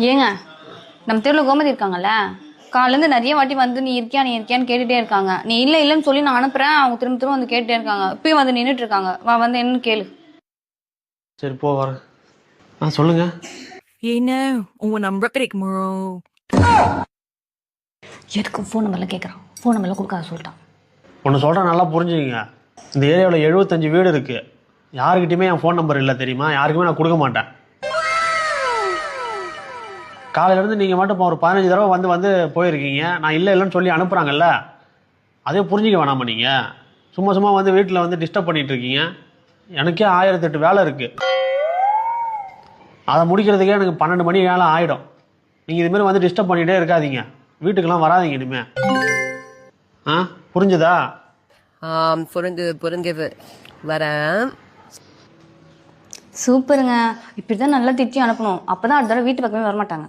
ஏங்க நம்ம தெருவில் கோமதி இருக்காங்கல்ல, காலேருந்து நிறைய வாட்டி வந்து நீ இருக்கியான்னு கேட்டுட்டே இருக்காங்க. நீ இல்லைன்னு சொல்லி நான் அனுப்புறேன், அவங்க திரும்ப திரும்ப வந்து கேட்டுட்டே இருக்காங்க. இப்பயும் வந்து நின்றுட்டு இருக்காங்க. வந்து என்னன்னு கேளு. சரி போ வரேன். சொல்லுங்க. ஏன்னா உங்க நம்பர் கிடைக்குமோ? எதுக்கு ஃபோன் நம்பர்லாம் கேட்குறான்? ஃபோன் நம்பர்லாம் கொடுக்காத சொல்லிட்டான். ஒன்று சொல்கிறேன், நல்லா புரிஞ்சுக்கிங்க. இந்த ஏரியாவில் 75 வீடு இருக்குது. யாருக்கிட்டையுமே என் ஃபோன் நம்பர் இல்லை தெரியுமா? யாருக்குமே நான் கொடுக்க மாட்டேன். காலையிலேருந்து நீங்கள் மட்டும் இப்போ ஒரு 15 தடவை வந்து போயிருக்கீங்க. நான் இல்லைன்னு சொல்லி அனுப்புகிறாங்கல்ல, அதே புரிஞ்சிக்க வேணாமா நீங்கள்? சும்மா வந்து வீட்டில் வந்து டிஸ்டர்ப் பண்ணிகிட்டு இருக்கீங்க. எனக்கே 1008 வேலை இருக்குது. அதை முடிக்கிறதுக்கே எனக்கு 12 மணி வேலை ஆகிடும். நீங்கள் இதுமாரி வந்து டிஸ்டர்ப் பண்ணிகிட்டே இருக்காதீங்க. வீட்டுக்கெல்லாம் வராதிங்க இனிமே. புரிஞ்சுதா? புரிஞ்சது வரேன். சூப்பருங்க. இப்படி தான் நல்லா திட்டி அனுப்பணும். அப்போ தான் அடுத்த தடவை வீட்டு பக்கமே வரமாட்டாங்க.